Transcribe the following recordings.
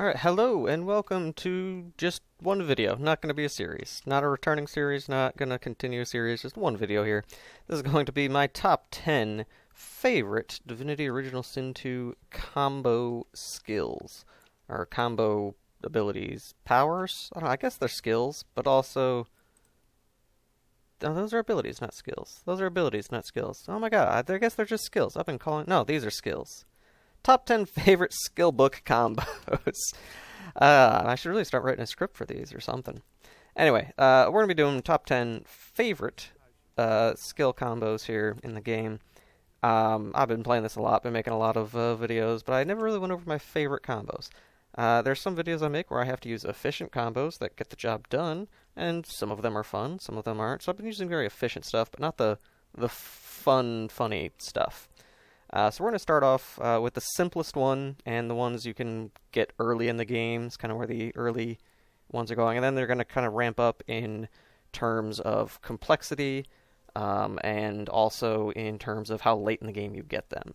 Alright, hello and welcome to just one video. Not going to be a series. Not a returning series, not going to continue a series, just one video here. This is going to be my top 10 favorite Divinity Original Sin 2 combo skills. Or combo abilities. Powers? I don't know, I guess they're skills, but also... Oh, those are abilities, not skills. Those are abilities, not skills. Oh my god, I guess they're just skills. I've been calling... No, these are skills. Top 10 favorite skill book combos. I should really start writing a script for these or something. Anyway, we're going to be doing top 10 favorite skill combos here in the game. I've been playing this a lot, been making a lot of videos, but I never really went over my favorite combos. There's some videos I make where I have to use efficient combos that get the job done, and some of them are fun, some of them aren't. So I've been using very efficient stuff, but not the funny stuff. So we're going to start off with the simplest one, and the ones you can get early in the game. It's kind of where the early ones are going. And then they're going to kind of ramp up in terms of complexity, and also in terms of how late in the game you get them.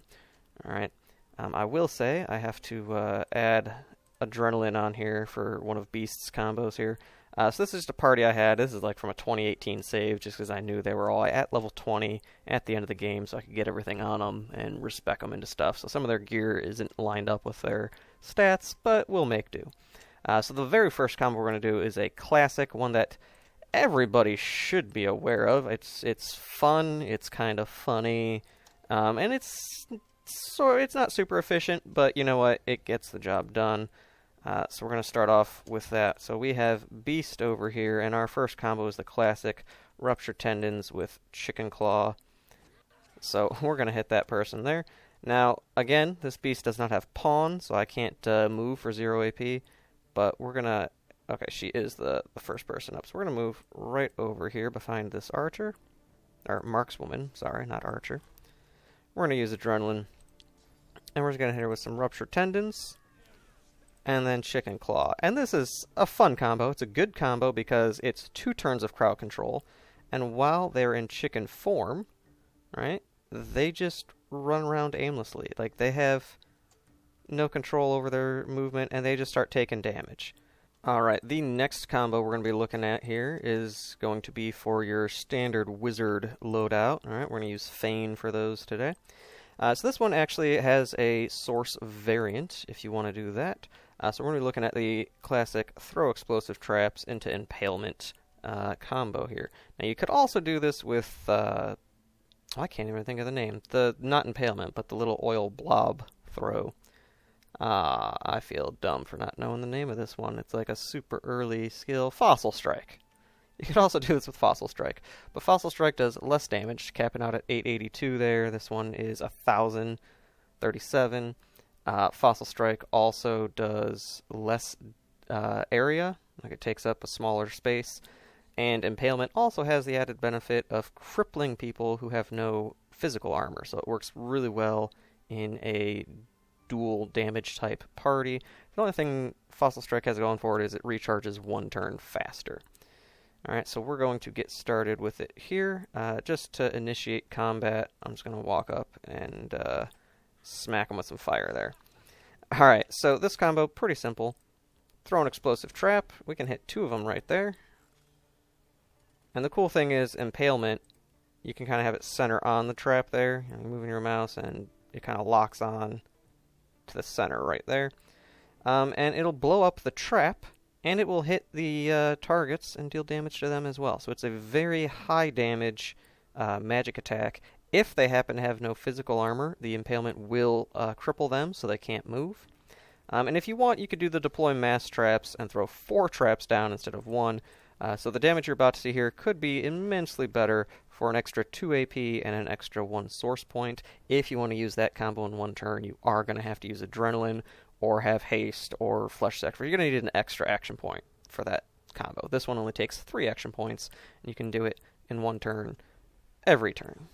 Alright. I will say I have to add Adrenaline on here for one of Beast's combos here. So this is just a party I had. This is like from a 2018 save, just because I knew they were all at level 20 at the end of the game, so I could get everything on them and respec them into stuff. So some of their gear isn't lined up with their stats, but we'll make do. So the very first combo we're going to do is a classic, one that everybody should be aware of. It's fun, it's kind of funny, and it's not super efficient, but you know what? It gets the job done. So we're going to start off with that. So we have Beast over here, and our first combo is the classic Rupture Tendons with Chicken Claw. So we're going to hit that person there. Now, again, this Beast does not have Pawn, so I can't move for 0 AP, but we're going to... Okay, she is the first person up, so we're going to move right over here behind this Archer. Or Markswoman, sorry, not Archer. We're going to use Adrenaline, and we're just going to hit her with some Rupture Tendons. And then Chicken Claw. And this is a fun combo. It's a good combo because it's 2 turns of crowd control. And while they're in chicken form, right, they just run around aimlessly. Like, they have no control over their movement, and they just start taking damage. Alright, the next combo we're going to be looking at here is going to be for your standard wizard loadout. Alright, we're going to use Feign for those today. So this one actually has a source variant, if you want to do that. So we're going to be looking at the classic throw explosive traps into impalement combo here. Now you could also do this with, I can't even think of the name. Not impalement, but the little oil blob throw. I feel dumb for not knowing the name of this one. It's like a super early skill. Fossil Strike. You could also do this with Fossil Strike. But Fossil Strike does less damage, capping out at 882 there. This one is 1037. Fossil Strike also does less area, like it takes up a smaller space, and Impalement also has the added benefit of crippling people who have no physical armor, so it works really well in a dual damage type party. The only thing Fossil Strike has going for it is it recharges 1 turn faster. Alright, so we're going to get started with it here. Just to initiate combat, I'm just going to walk up and smack them with some fire there. Alright, so this combo, pretty simple. Throw an explosive trap. We can hit 2 of them right there. And the cool thing is, Impalement, you can kind of have it center on the trap there. You're moving your mouse, and it kind of locks on to the center right there. And it'll blow up the trap, and it will hit the targets and deal damage to them as well. So it's a very high damage magic attack. If they happen to have no physical armor, the Impalement will cripple them so they can't move. And if you want, you could do the deploy mass traps and throw 4 traps down instead of 1. So the damage you're about to see here could be immensely better for an extra 2 AP and an extra 1 source point. If you want to use that combo in 1 turn, you are going to have to use Adrenaline or have Haste or Flesh Sacrifice. You're going to need an extra action point for that combo. This one only takes 3 action points, and you can do it in 1 turn every turn.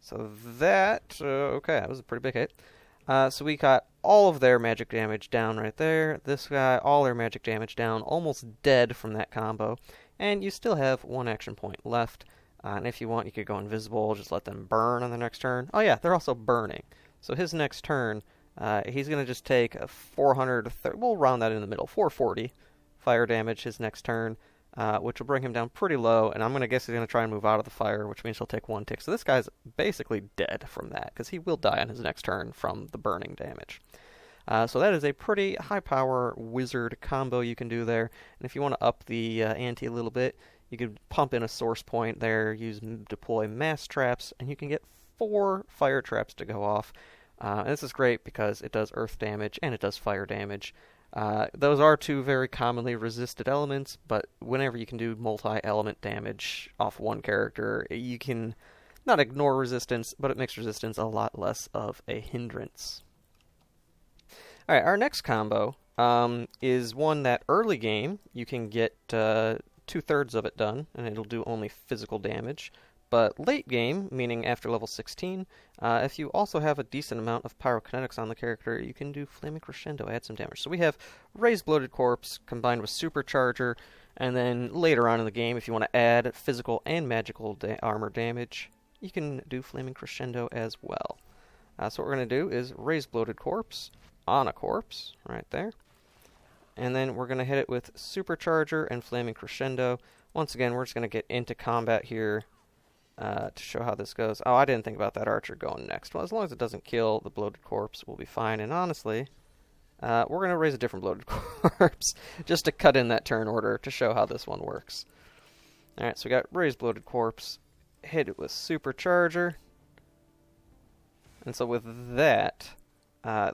So that, okay, that was a pretty big hit. So we got all of their magic damage down right there. This guy, all their magic damage down, almost dead from that combo. And you still have 1 action point left. And if you want, you could go invisible, just let them burn on the next turn. Oh yeah, they're also burning. So his next turn, He's going to just take a 430, we'll round that in the middle, 440 fire damage his next turn, which will bring him down pretty low, and I'm going to guess he's going to try and move out of the fire, which means he'll take 1 tick. So this guy's basically dead from that, because he will die on his next turn from the burning damage. So that is a pretty high-power wizard combo you can do there, and if you want to up the ante a little bit, you could pump in a source point there, deploy mass traps, and you can get 4 fire traps to go off. And this is great because it does earth damage and it does fire damage. Those are 2 very commonly resisted elements, but whenever you can do multi-element damage off one character, you can not ignore resistance, but it makes resistance a lot less of a hindrance. Alright, our next combo is one that early game you can get 2/3 of it done, and it'll do only physical damage. But late game, meaning after level 16, if you also have a decent amount of pyrokinetics on the character, you can do Flaming Crescendo, add some damage. So we have Raised Bloated Corpse combined with Supercharger, and then later on in the game, if you want to add physical and magical armor damage, you can do Flaming Crescendo as well. So what we're going to do is Raised Bloated Corpse on a corpse, right there. And then we're going to hit it with Supercharger and Flaming Crescendo. Once again, we're just going to get into combat here. To show how this goes. Oh, I didn't think about that archer going next. Well, as long as it doesn't kill the bloated corpse, we'll be fine. And honestly, we're going to raise a different bloated corpse just to cut in that turn order to show how this one works. Alright, so we got raised bloated corpse. Hit it with Supercharger. And so with that,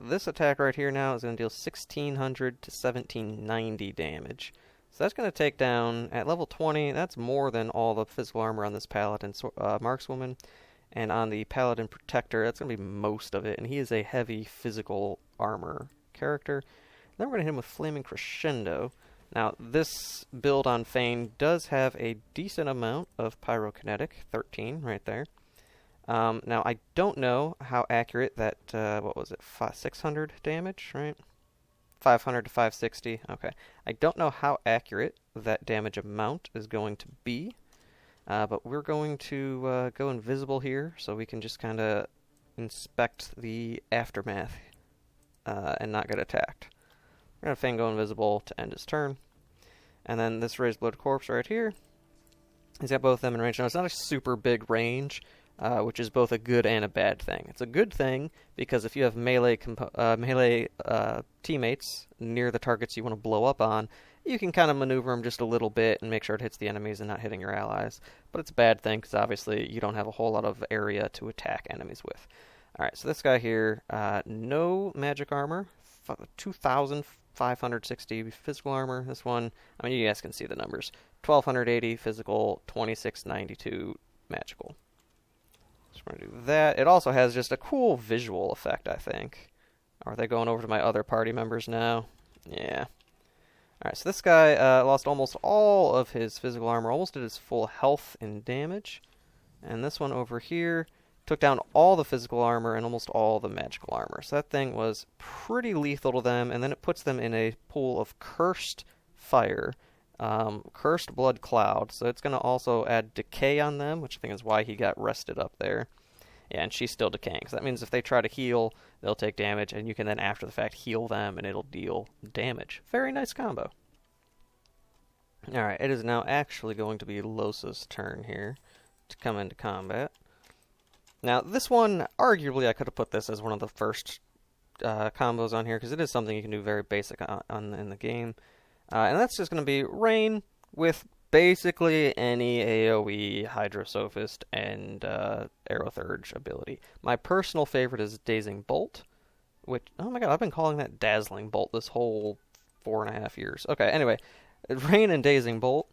this attack right here now is going to deal 1600 to 1790 damage. So that's going to take down, at level 20, that's more than all the physical armor on this Paladin Markswoman. And on the Paladin Protector, that's going to be most of it. And he is a heavy physical armor character. Then we're going to hit him with Flaming Crescendo. Now, this build on Fane does have a decent amount of pyrokinetic, 13 right there. Now, I don't know how accurate that, 600 damage, right? 500 to 560, okay. I don't know how accurate that damage amount is going to be, but we're going to go invisible here so we can just kind of inspect the aftermath and not get attacked. We're going to Fang go invisible to end his turn. And then this Raised Bloated Corpse right here, he's got both of them in range. Now, it's not a super big range, which is both a good and a bad thing. It's a good thing because if you have melee teammates near the targets you want to blow up on, you can kind of maneuver them just a little bit and make sure it hits the enemies and not hitting your allies. But it's a bad thing because obviously you don't have a whole lot of area to attack enemies with. Alright, so this guy here, no magic armor, 2,560 physical armor. This one, I mean, you guys can see the numbers. 1,280 physical, 2,692 magical. So we're going to do that. It also has just a cool visual effect, I think. Are they going over to my other party members now? Yeah. Alright, so this guy lost almost all of his physical armor, almost at his full health and damage. And this one over here took down all the physical armor and almost all the magical armor. So that thing was pretty lethal to them, and then it puts them in a pool of cursed fire. Cursed Blood Cloud, so it's going to also add decay on them, which I think is why he got rested up there. Yeah, and she's still decaying, so that means if they try to heal, they'll take damage, and you can then, after the fact, heal them, and it'll deal damage. Very nice combo. Alright, it is now actually going to be Losa's turn here to come into combat. Now, this one, arguably, I could have put this as one of the first combos on here, because it is something you can do very basic in the game. And that's just going to be Rain with basically any AoE, Hydrosophist, and Aerothurge ability. My personal favorite is Dazing Bolt, which, oh my god, I've been calling that Dazzling Bolt this whole 4.5 years. Okay, anyway, Rain and Dazing Bolt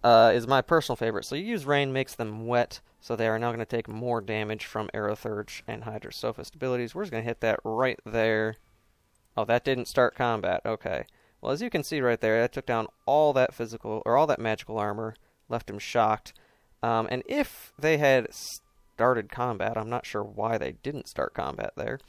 is my personal favorite. So you use Rain, makes them wet, so they are now going to take more damage from Aerothurge and Hydrosophist abilities. We're just going to hit that right there. Oh, that didn't start combat. Okay. Well, as you can see right there, that took down all that physical, or all that magical armor, left him shocked. And if they had started combat, I'm not sure why they didn't start combat there.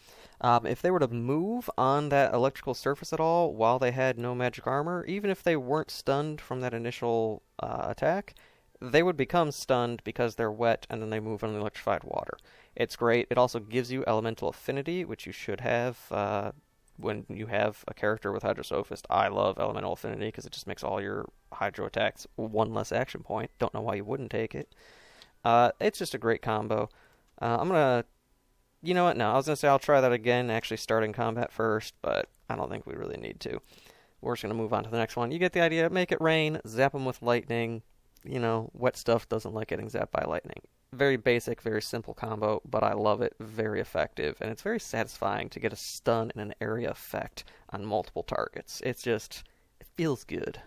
If they were to move on that electrical surface at all while they had no magic armor, even if they weren't stunned from that initial attack, they would become stunned because they're wet and then they move on the electrified water. It's great. It also gives you elemental affinity, which you should have when you have a character with Hydro Sophist. I love elemental affinity because it just makes all your hydro attacks one less action point. Don't know why you wouldn't take it. It's just a great combo. I'm gonna, you know what? No, I was gonna say I'll try that again, actually starting combat first, but I don't think we really need to. We're just gonna move on to the next one. You get the idea. Make it rain. Zap them with lightning. You know, wet stuff doesn't like getting zapped by lightning. Very basic, very simple combo, but I love it. Very effective, and it's very satisfying to get a stun and an area effect on multiple targets. It's just, it feels good.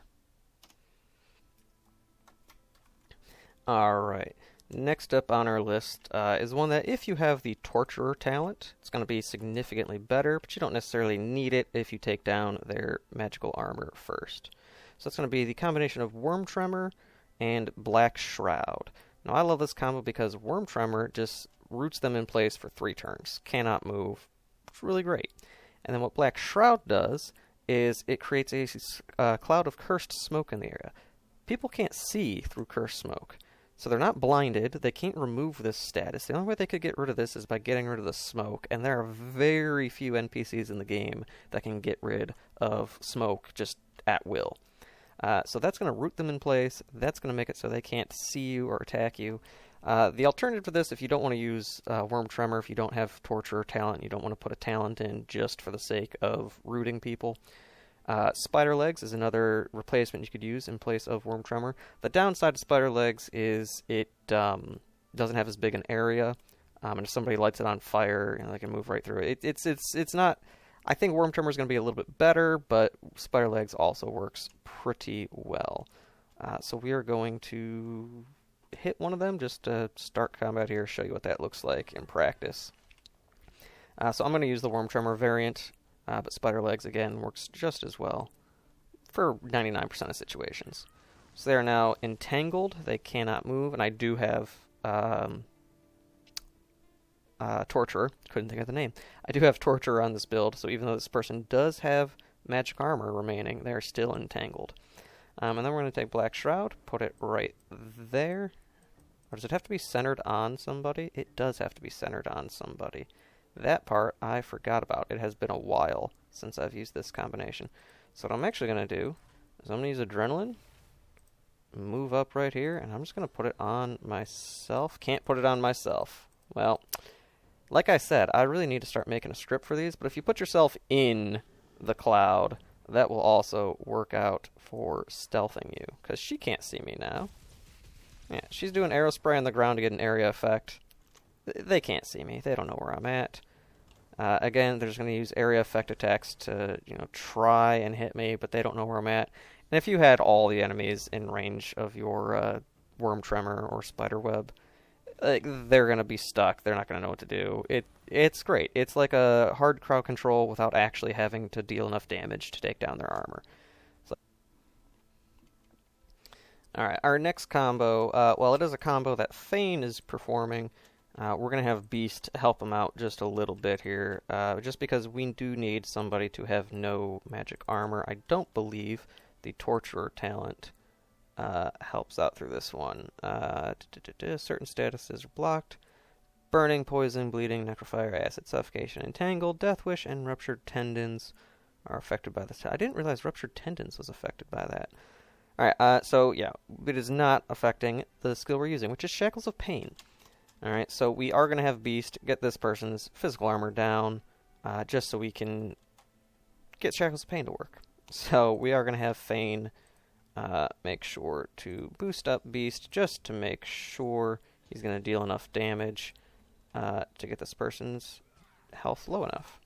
Alright, next up on our list is one that if you have the Torturer talent, it's going to be significantly better, but you don't necessarily need it if you take down their magical armor first. So it's going to be the combination of Worm Tremor and Black Shroud. Now, I love this combo because Worm Tremor just roots them in place for 3 turns. Cannot move. It's really great. And then what Black Shroud does is it creates a cloud of cursed smoke in the area. People can't see through cursed smoke. So they're not blinded. They can't remove this status. The only way they could get rid of this is by getting rid of the smoke. And there are very few NPCs in the game that can get rid of smoke just at will. So that's going to root them in place. That's going to make it so they can't see you or attack you. The alternative to this, if you don't want to use Worm Tremor, if you don't have Torturer talent, you don't want to put a talent in just for the sake of rooting people, Spider Legs is another replacement you could use in place of Worm Tremor. The downside to Spider Legs is it doesn't have as big an area, and if somebody lights it on fire, you know, they can move right through it. It's not... I think Worm Tremor is going to be a little bit better, but Spider Legs also works pretty well. So we are going to hit one of them just to start combat here, show you what that looks like in practice. So I'm going to use the Worm Tremor variant, but Spider Legs, again, works just as well for 99% of situations. So they are now entangled. They cannot move, and I do have... Torturer. Couldn't think of the name. I do have Torturer on this build, so even though this person does have magic armor remaining, they're still entangled. And then we're going to take Black Shroud, put it right there. Or does it have to be centered on somebody? It does have to be centered on somebody. That part I forgot about. It has been a while since I've used this combination. So what I'm actually going to do is I'm going to use Adrenaline, move up right here, and I'm just going to put it on myself. Can't put it on myself. Well... like I said, I really need to start making a script for these, but if you put yourself in the cloud, that will also work out for stealthing you, because she can't see me now. Yeah, she's doing arrow spray on the ground to get an area effect. They can't see me. They don't know where I'm at. Again, they're just going to use area effect attacks to, you know, try and hit me, but they don't know where I'm at. And if you had all the enemies in range of your Worm Tremor or Spider Web, they're going to be stuck. They're not going to know what to do. It's great. It's like a hard crowd control without actually having to deal enough damage to take down their armor. So, alright, our next combo, well, it is a combo that Thane is performing. We're going to have Beast help him out just a little bit here, just because we do need somebody to have no magic armor. I don't believe the Torturer talent helps out through this one. Certain statuses are blocked. Burning, poison, bleeding, necrofire, acid, suffocation, entangled, death wish, and ruptured tendons are affected by this. I didn't realize ruptured tendons was affected by that. Alright, so yeah, it is not affecting the skill we're using, which is Shackles of Pain. Alright, so we are going to have Beast get this person's physical armor down, just so we can get Shackles of Pain to work. So we are going to have Thane make sure to boost up Beast just to make sure he's going to deal enough damage to get this person's health low enough.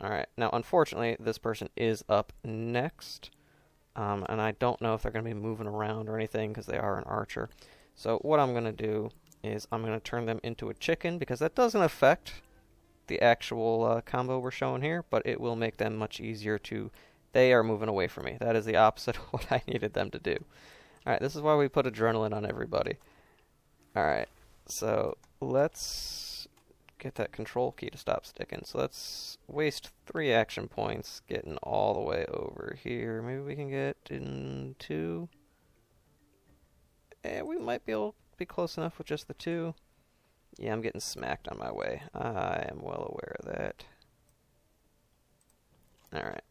Alright, now unfortunately this person is up next, and I don't know if they're going to be moving around or anything because they are an archer. So what I'm going to do is I'm going to turn them into a chicken, because that doesn't affect the actual combo we're showing here, but it will make them much easier to... They are moving away from me. That is the opposite of what I needed them to do. Alright, this is why we put Adrenaline on everybody. Alright, so let's get that control key to stop sticking. So let's waste 3 action points getting all the way over here. Maybe we can get in 2? we might be able to be close enough with just the 2. Yeah, I'm getting smacked on my way. I am well aware of that. Alright.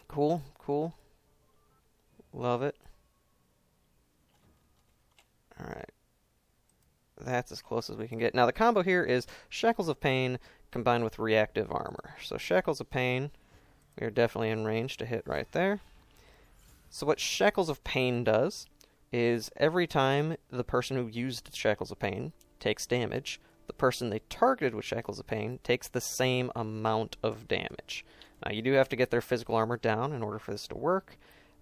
Cool, cool. Love it. Alright. That's as close as we can get. Now, the combo here is Shackles of Pain combined with Reactive Armor. So, Shackles of Pain, we are definitely in range to hit right there. So, what Shackles of Pain does is every time the person who used Shackles of Pain takes damage, the person they targeted with Shackles of Pain takes the same amount of damage. Now, you do have to get their physical armor down in order for this to work,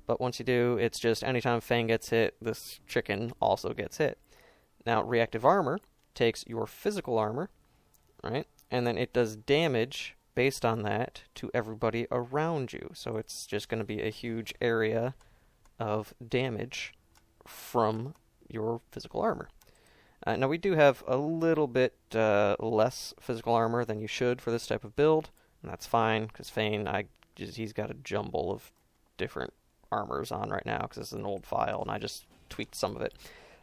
but once you do, it's just anytime Fang gets hit, this chicken also gets hit. Now, Reactive Armor takes your physical armor, right, and then it does damage based on that to everybody around you. So it's just going to be a huge area of damage from your physical armor. Now, we do have a little bit less physical armor than you should for this type of build, and that's fine, because Fane, he's got a jumble of different armors on right now, because this is an old file, and I just tweaked some of it.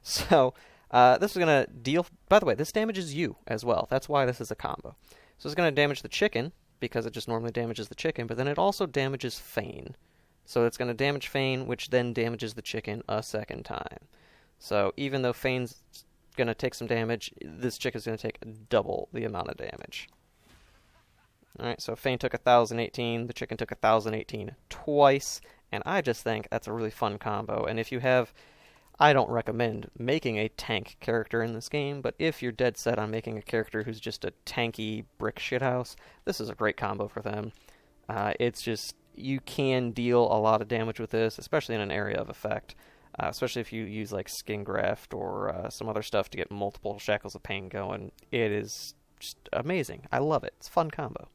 So, this is going to deal... By the way, this damages you as well. That's why this is a combo. So it's going to damage the chicken, because it just normally damages the chicken, but then it also damages Fane. So it's going to damage Fane, which then damages the chicken a second time. So even though Fane's going to take some damage, this chicken's going to take double the amount of damage. Alright, so Fane took 1,018, the chicken took 1,018 twice, and I just think that's a really fun combo. And if you have... I don't recommend making a tank character in this game, but if you're dead set on making a character who's just a tanky brick shithouse, this is a great combo for them. It's just... You can deal a lot of damage with this, especially in an area of effect. Especially if you use like Skin Graft or some other stuff to get multiple Shackles of Pain going. It is just amazing. I love it. It's a fun combo.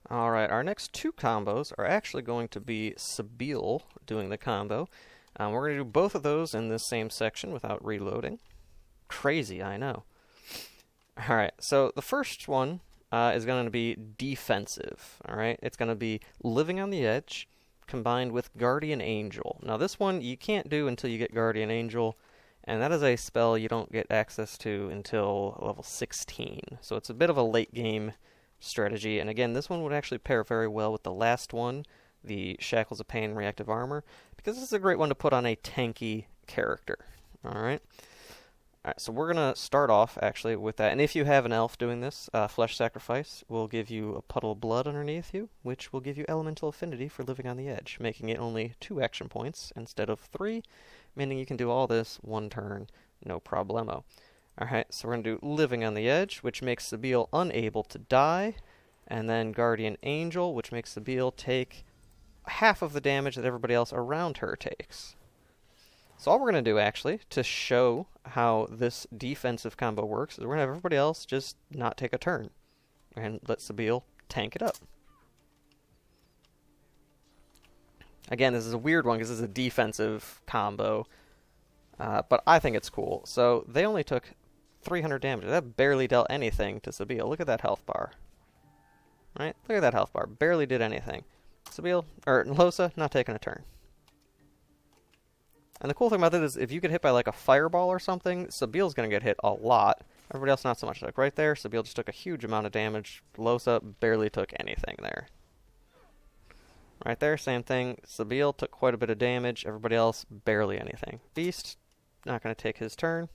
Alright, our next 2 combos are actually going to be Sabile doing the combo. We're going to do both of those in this same section without reloading. Crazy, I know. Alright, so the first one is going to be defensive. Alright, it's going to be Living on the Edge combined with Guardian Angel. Now this one you can't do until you get Guardian Angel, and that is a spell you don't get access to until level 16. So it's a bit of a late game strategy, and again, this one would actually pair very well with the last one, the Shackles of Pain Reactive Armor, because this is a great one to put on a tanky character. Alright, so we're going to start off, actually, with that. And if you have an elf doing this, Flesh Sacrifice will give you a puddle of blood underneath you, which will give you elemental affinity for Living on the Edge, making it only 2 action points instead of 3, meaning you can do all this 1 turn, no problemo. Alright, so we're going to do Living on the Edge, which makes Sabile unable to die, and then Guardian Angel, which makes Sabile take half of the damage that everybody else around her takes. So all we're going to do, actually, to show how this defensive combo works, is we're going to have everybody else just not take a turn, and let Sabile tank it up. Again, this is a weird one, because this is a defensive combo, but I think it's cool. So they only took 300 damage. That barely dealt anything to Sabile. Look at that health bar. Right? Look at that health bar. Barely did anything. Sabile, or Losa, not taking a turn. And the cool thing about this is if you get hit by like a fireball or something, Sabile's going to get hit a lot. Everybody else not so much. Like right there, Sabile just took a huge amount of damage. Losa barely took anything there. Right there, same thing. Sabile took quite a bit of damage. Everybody else, barely anything. Beast, not going to take his turn.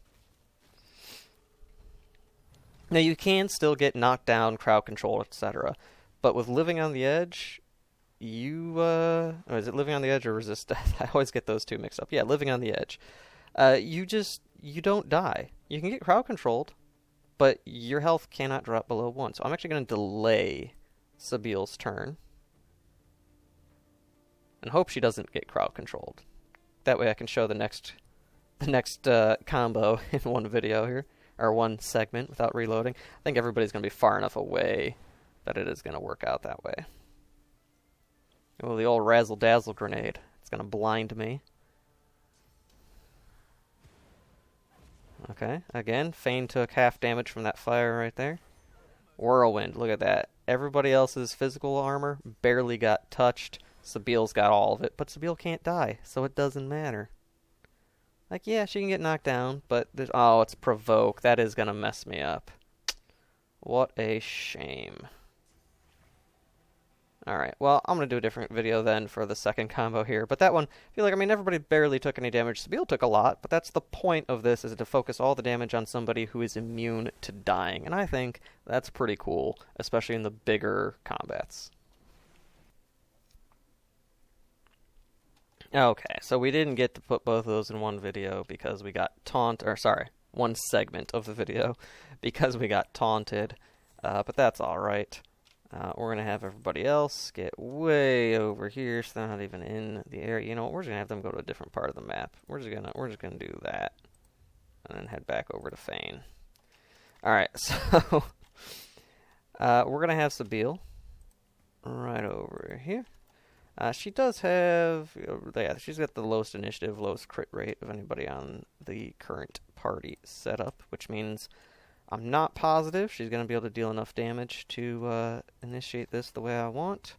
Now, you can still get knocked down, crowd control, etc. But with Living on the Edge, you, is it Living on the Edge or Resist Death? I always get those two mixed up. Yeah, Living on the Edge. You don't die. You can get crowd controlled, but your health cannot drop below 1. So I'm actually going to delay Sabile's turn. And hope she doesn't get crowd controlled. That way I can show the next combo in one video here. Or one segment without reloading. I think everybody's going to be far enough away that it is going to work out that way. Oh, the old Razzle Dazzle grenade. It's going to blind me. Okay, again, Fane took half damage from that fire right there. Whirlwind, look at that. Everybody else's physical armor barely got touched. Sabile's got all of it, but Sabile can't die, so it doesn't matter. Like, yeah, she can get knocked down, but oh, it's Provoke. That is gonna mess me up. What a shame. Alright, well, I'm going to do a different video then for the second combo here. But that one, I feel like, I mean, everybody barely took any damage. Sabile took a lot, but that's the point of this, is to focus all the damage on somebody who is immune to dying. And I think that's pretty cool, especially in the bigger combats. Okay, so we didn't get to put both of those in one video because we got one segment of the video, because we got taunted. But that's alright. We're going to have everybody else get way over here, so they're not even in the area. You know what, we're just going to have them go to a different part of the map. We're just going to do that. And then head back over to Fane. Alright, so we're going to have Sabile right over here. She does have, yeah, she's got the lowest initiative, lowest crit rate of anybody on the current party setup, which means I'm not positive she's going to be able to deal enough damage to initiate this the way I want.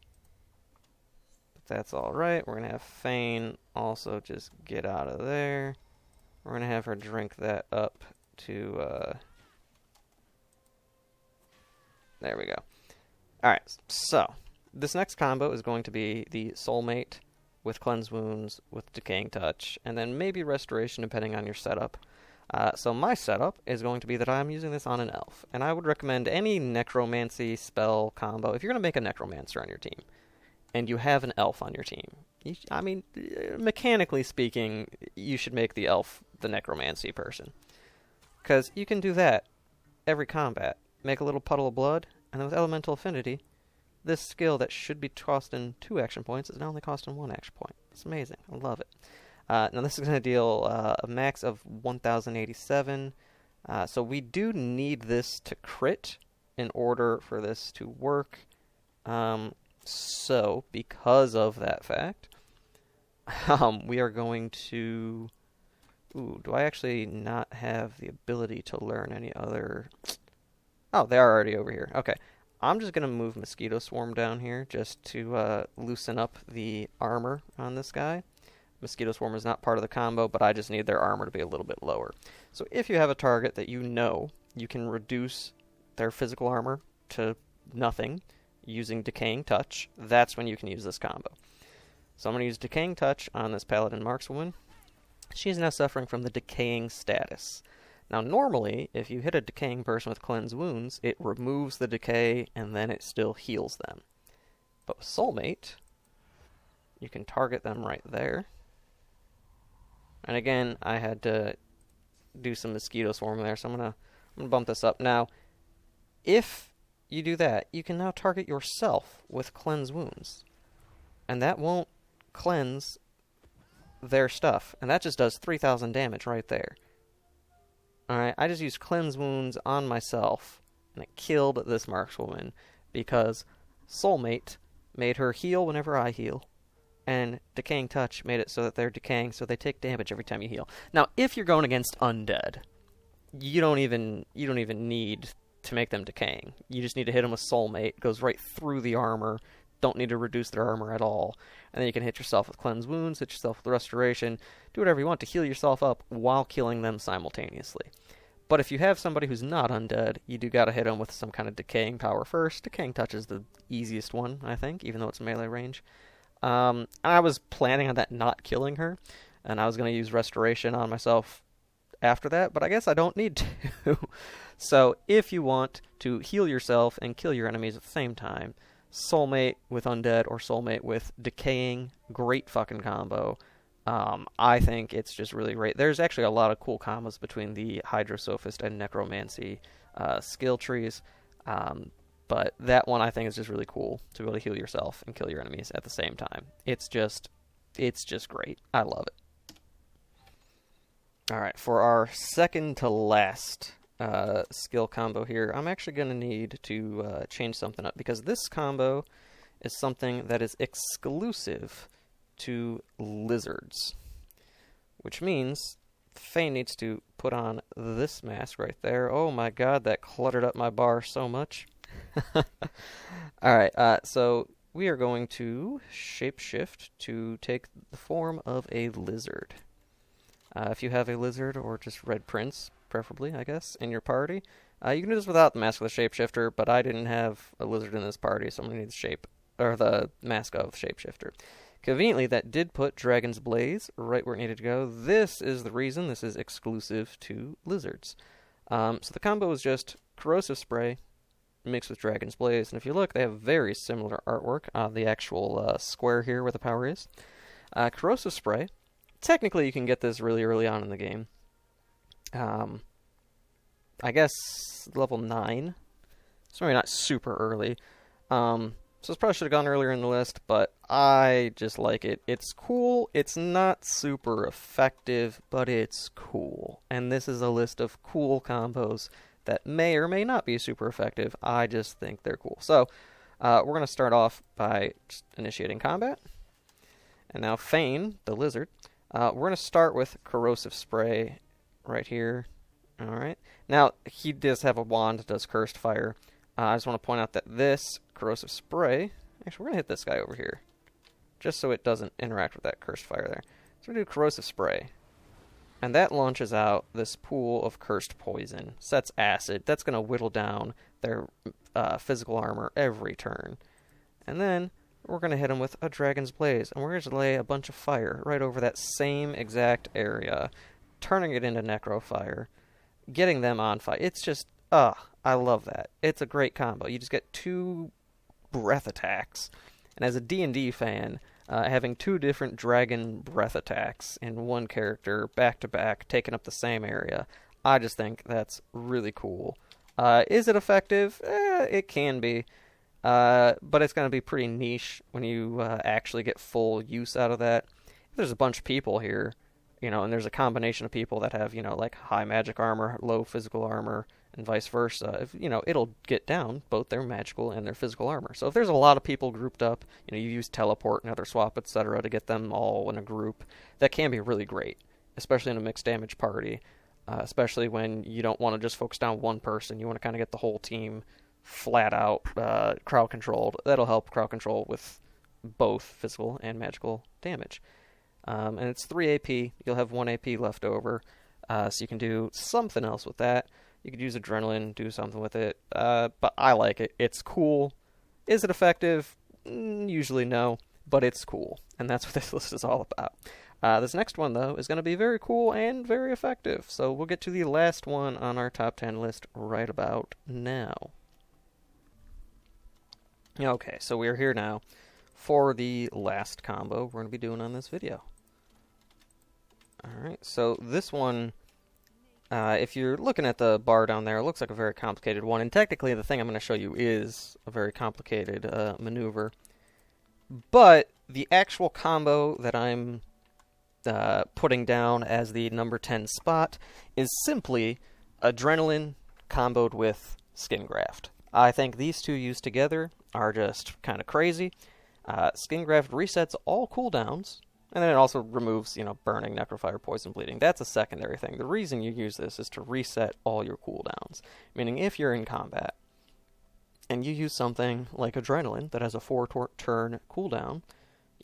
But that's alright. We're going to have Fane also just get out of there. We're going to have her drink that up to... there we go. Alright, so this next combo is going to be the Soulmate with Cleanse Wounds, with Decaying Touch, and then maybe Restoration depending on your setup. So my setup is going to be that I'm using this on an elf, and I would recommend any necromancy spell combo. If you're going to make a necromancer on your team, and you have an elf on your team, I mean, mechanically speaking, you should make the elf the necromancy person. Because you can do that every combat. Make a little puddle of blood, and then with Elemental Affinity, this skill that should be costing 2 action points is now only costing 1 action point. It's amazing. I love it. Now this is going to deal a max of 1,087. So we do need this to crit in order for this to work. So because of that fact, we are going to... Ooh, do I actually not have the ability to learn any other... Oh, they are already over here. Okay. I'm just going to move Mosquito Swarm down here just to loosen up the armor on this guy. Mosquito Swarm is not part of the combo, but I just need their armor to be a little bit lower. So if you have a target that you know you can reduce their physical armor to nothing using Decaying Touch, that's when you can use this combo. So I'm going to use Decaying Touch on this Paladin Markswoman. She is now suffering from the Decaying status. Now normally, if you hit a Decaying person with Cleanse Wounds, it removes the decay and then it still heals them. But with Soulmate, you can target them right there. And again, I had to do some Mosquito Swarm there, so I'm gonna bump this up. Now, if you do that, you can now target yourself with Cleanse Wounds. And that won't cleanse their stuff. And that just does 3,000 damage right there. Alright, I just used Cleanse Wounds on myself, and it killed this Markswoman, because Soulmate made her heal whenever I heal. And Decaying Touch made it so that they're decaying, so they take damage every time you heal. Now, if you're going against undead, you don't even need to make them decaying. You just need to hit them with Soulmate. It goes right through the armor. Don't need to reduce their armor at all. And then you can hit yourself with Cleanse Wounds, hit yourself with Restoration, do whatever you want to heal yourself up while killing them simultaneously. But if you have somebody who's not undead, you do gotta hit them with some kind of decaying power first. Decaying Touch is the easiest one, I think, even though it's melee range. I was planning on that not killing her, and I was going to use Restoration on myself after that, but I guess I don't need to. So if you want to heal yourself and kill your enemies at the same time, Soulmate with Undead or Soulmate with Decaying, great fucking combo. I think it's just really great. There's actually a lot of cool combos between the Hydrosophist and Necromancy skill trees. But that one I think is just really cool, to be able to heal yourself and kill your enemies at the same time. It's just great. I love it. Alright, for our second to last skill combo here, I'm actually going to need to change something up, because this combo is something that is exclusive to lizards. Which means Fane needs to put on this mask right there. Oh my god, that cluttered up my bar so much. Alright, so we are going to shapeshift to take the form of a lizard. If you have a lizard or just red prince, preferably, I guess, in your party, you can do this without the Mask of the Shapeshifter, but I didn't have a lizard in this party, so I'm going to need the shape, or the Mask of Shapeshifter. Conveniently, that did put Dragon's Blaze right where it needed to go. This is the reason this is exclusive to lizards. So the combo is just Corrosive Spray mixed with Dragon's Blaze, and if you look, they have very similar artwork on the actual square here where the power is. Corrosive Spray, technically you can get this really early on in the game. I guess level 9. It's maybe not super early. So this probably should have gone earlier in the list, but I just like it. It's cool. It's not super effective, but it's cool. And this is a list of cool combos that may or may not be super effective. I just think they're cool. So we're going to start off by just initiating combat. And now Fane, the lizard. We're going to start with Corrosive Spray right here. Alright. Now, he does have a wand that does Cursed Fire. I just want to point out that this Corrosive Spray... Actually, we're going to hit this guy over here, just so it doesn't interact with that Cursed Fire there. So we're going to do Corrosive Spray. And that launches out this pool of Cursed Poison. Sets Acid. That's going to whittle down their physical armor every turn. And then we're going to hit them with a Dragon's Blaze. And we're going to lay a bunch of fire right over that same exact area, turning it into Necro Fire, getting them on fire. It's just, I love that. It's a great combo. You just get 2 breath attacks. And as a D&D fan, having 2 different dragon breath attacks in one character, back-to-back, taking up the same area, I just think that's really cool. Is it effective? It can be. But it's going to be pretty niche when you actually get full use out of that. If there's a bunch of people here, and there's a combination of people that have, like high magic armor, low physical armor, and vice versa, it'll get down both their magical and their physical armor. So if there's a lot of people grouped up, you use teleport and other swap, etc. to get them all in a group, that can be really great, especially in a mixed damage party, especially when you don't want to just focus down one person. You want to kind of get the whole team flat out crowd controlled. That'll help crowd control with both physical and magical damage. And it's 3 AP. You'll have 1 AP left over, so you can do something else with that. You could use Adrenaline, do something with it, but I like it. It's cool. Is it effective? Usually no, but it's cool, and that's what this list is all about. This next one, though, is going to be very cool and very effective, so we'll get to the last one on our top 10 list right about now. Okay, so we're here now for the last combo we're going to be doing on this video. Alright, so this one, if you're looking at the bar down there, it looks like a very complicated one, and technically the thing I'm going to show you is a very complicated maneuver. But the actual combo that I'm putting down as the number 10 spot is simply Adrenaline comboed with Skin Graft. I think these two used together are just kind of crazy. Skin Graft resets all cooldowns, and then it also removes, burning, necrofire, poison, bleeding. That's a secondary thing. The reason you use this is to reset all your cooldowns. Meaning if you're in combat, and you use something like Adrenaline that has a 4-turn cooldown,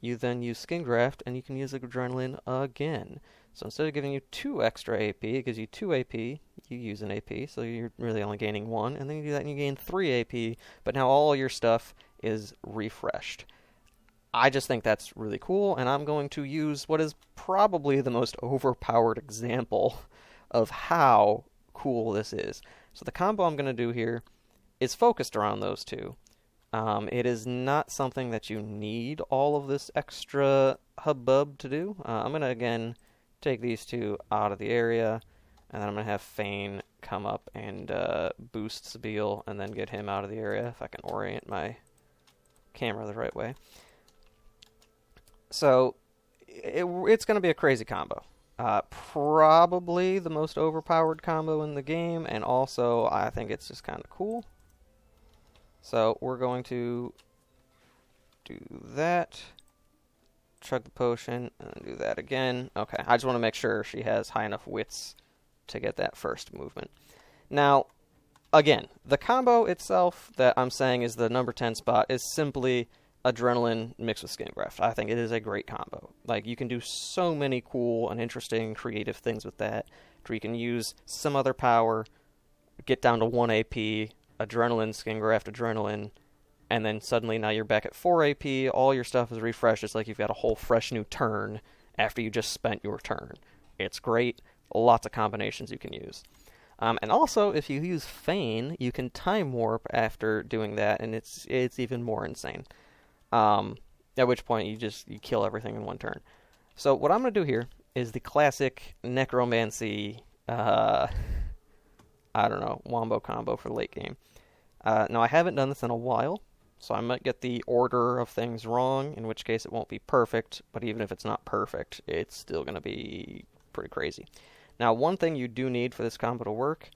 you then use Skin Graft, and you can use Adrenaline again. So instead of giving you 2 extra AP, it gives you 2 AP, you use an AP, so you're really only gaining 1, and then you do that and you gain 3 AP, but now all your stuff is refreshed. I just think that's really cool, and I'm going to use what is probably the most overpowered example of how cool this is. So the combo I'm going to do here is focused around those two. It is not something that you need all of this extra hubbub to do. I'm going to, again, take these two out of the area, and then I'm going to have Fane come up and boost Sabeel, and then get him out of the area, if I can orient my camera the right way. So, it's going to be a crazy combo. Probably the most overpowered combo in the game, and also I think it's just kind of cool. So, we're going to do that, chug the potion, and do that again. Okay, I just want to make sure she has high enough wits to get that first movement. Now, again, the combo itself that I'm saying is the number 10 spot is simply Adrenaline mixed with Skin Graft. I think it is a great combo. Like, you can do so many cool and interesting creative things with that, where you can use some other power, get down to 1 AP, Adrenaline, Skin Graft, Adrenaline, and then suddenly now you're back at 4 AP, all your stuff is refreshed. It's like you've got a whole fresh new turn after you just spent your turn. It's great. Lots of combinations you can use. And also, if you use Feign, you can Time Warp after doing that, and it's even more insane. At which point you kill everything in one turn. So what I'm going to do here is the classic Necromancy, I don't know, wombo combo for late game. Now, I haven't done this in a while, so I might get the order of things wrong, in which case it won't be perfect, but even if it's not perfect, it's still going to be pretty crazy. Now, one thing you do need for this combo to work,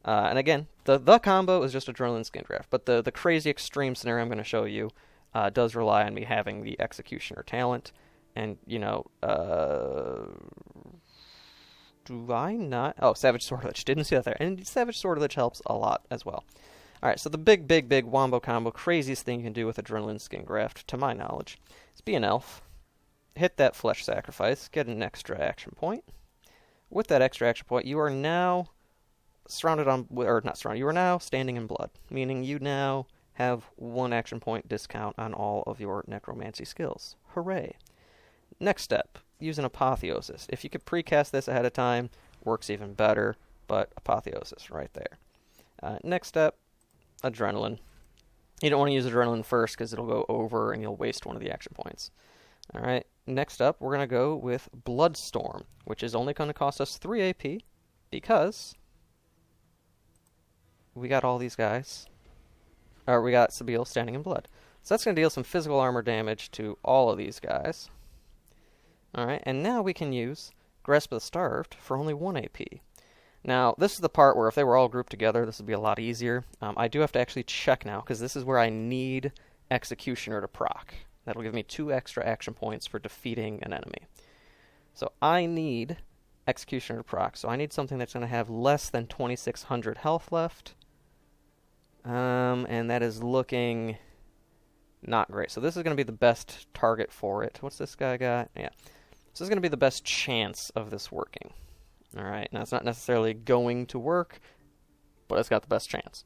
and again, the combo is just Adrenaline Skin Graft, but the crazy extreme scenario I'm going to show you does rely on me having the Executioner talent, and, you know, do I not? Oh, Savage Swordlich, didn't see that there, and Savage Swordlich helps a lot as well. Alright, so the big wombo combo, craziest thing you can do with Adrenaline Skin Graft, to my knowledge, is be an elf, hit that Flesh Sacrifice, get an extra action point. With that extra action point, you are now surrounded on, or not surrounded, you are now standing in blood, meaning you now have 1 action point discount on all of your necromancy skills. Hooray! Next step, use an Apotheosis. If you could precast this ahead of time, works even better, but Apotheosis right there. Next step, Adrenaline. You don't want to use Adrenaline first because it'll go over and you'll waste one of the action points. Alright, next up we're going to go with Bloodstorm, which is only going to cost us 3 AP because we got all these guys. Or we got Sabeel standing in blood. So that's going to deal some physical armor damage to all of these guys. Alright, and now we can use Grasp of the Starved for only 1 AP. Now, this is the part where if they were all grouped together, this would be a lot easier. I do have to actually check now, because this is where I need Executioner to proc. That'll give me 2 extra action points for defeating an enemy. So I need Executioner to proc, so I need something that's going to have less than 2,600 health left. And that is looking not great. So this is going to be the best target for it. What's this guy got? Yeah. So this is going to be the best chance of this working. Alright, now it's not necessarily going to work, but it's got the best chance.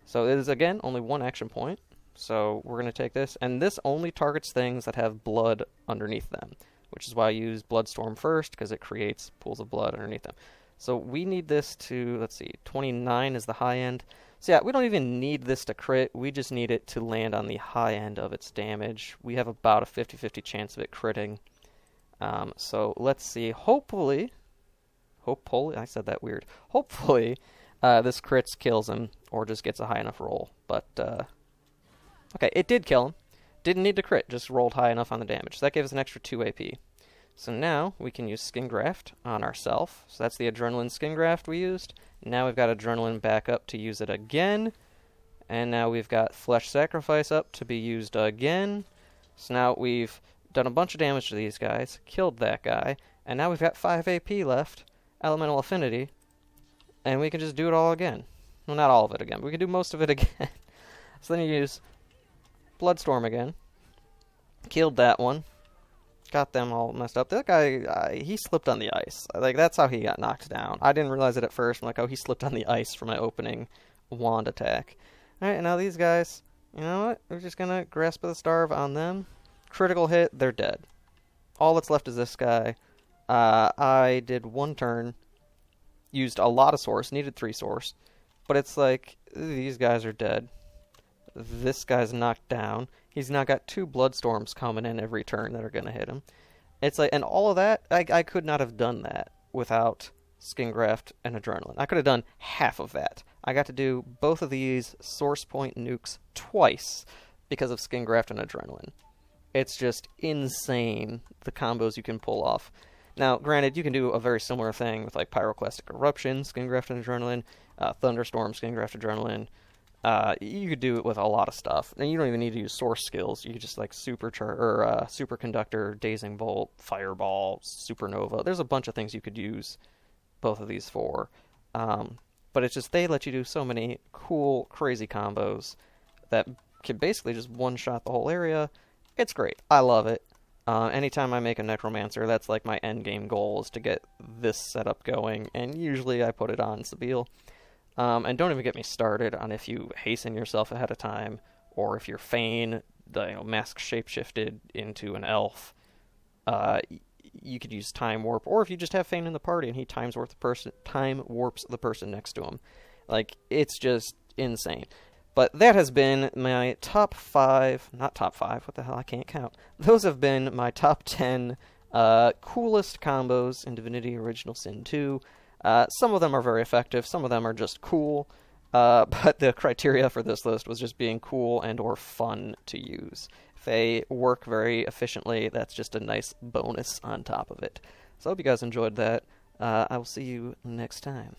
So it is, again, only 1 action point. So we're going to take this, and this only targets things that have blood underneath them, which is why I use Bloodstorm first, because it creates pools of blood underneath them. So we need this to, let's see, 29 is the high end. So yeah, we don't even need this to crit, we just need it to land on the high end of its damage. We have about a 50-50 chance of it critting. So let's see, hopefully, I said that weird. Hopefully, this crits kills him, or just gets a high enough roll. But, okay, it did kill him. Didn't need to crit, just rolled high enough on the damage. So that gives us an extra 2 AP. So now, we can use Skin Graft on ourselves. So that's the Adrenaline Skin Graft we used. Now we've got Adrenaline back up to use it again. And now we've got Flesh Sacrifice up to be used again. So now we've done a bunch of damage to these guys, killed that guy, and now we've got 5 AP left. Elemental Affinity, and we can just do it all again. Well, not all of it again, but we can do most of it again. So then you use Bloodstorm again. Killed that one. Got them all messed up. That guy, he slipped on the ice. Like, that's how he got knocked down. I didn't realize it at first. I'm like, oh, he slipped on the ice for my opening wand attack. Alright, and now these guys, you know what? We're just gonna Grasp of the Starve on them. Critical hit, they're dead. All that's left is this guy. I did 1 turn, used a lot of source, needed 3 source, but it's like, these guys are dead. This guy's knocked down. He's now got 2 Bloodstorms coming in every turn that are going to hit him. It's like, and all of that, I could not have done that without Skin Graft and Adrenaline. I could have done half of that. I got to do both of these source point nukes twice because of Skin Graft and Adrenaline. It's just insane, the combos you can pull off. Now, granted, you can do a very similar thing with like Pyroclastic Eruption, Skin Graft and Adrenaline, Thunderstorm, Skin Graft, Adrenaline. You could do it with a lot of stuff, and you don't even need to use source skills. You could just like Superconductor, Dazing Bolt, Fireball, Supernova. There's a bunch of things you could use both of these for. But it's just they let you do so many cool, crazy combos that can basically just one-shot the whole area. It's great. I love it. Anytime I make a Necromancer, that's like my endgame goal, is to get this setup going, and usually I put it on Sabile. And don't even get me started on if you hasten yourself ahead of time, or if you're Fane, mask shapeshifted into an elf. You could use Time Warp, or if you just have Fane in the party and he time warps the person next to him. Like, it's just insane. But that has been my top 5, not top 5, what the hell, I can't count. Those have been my top 10 coolest combos in Divinity Original Sin 2. Some of them are very effective, some of them are just cool, but the criteria for this list was just being cool and or fun to use. If they work very efficiently, that's just a nice bonus on top of it. So I hope you guys enjoyed that. I will see you next time.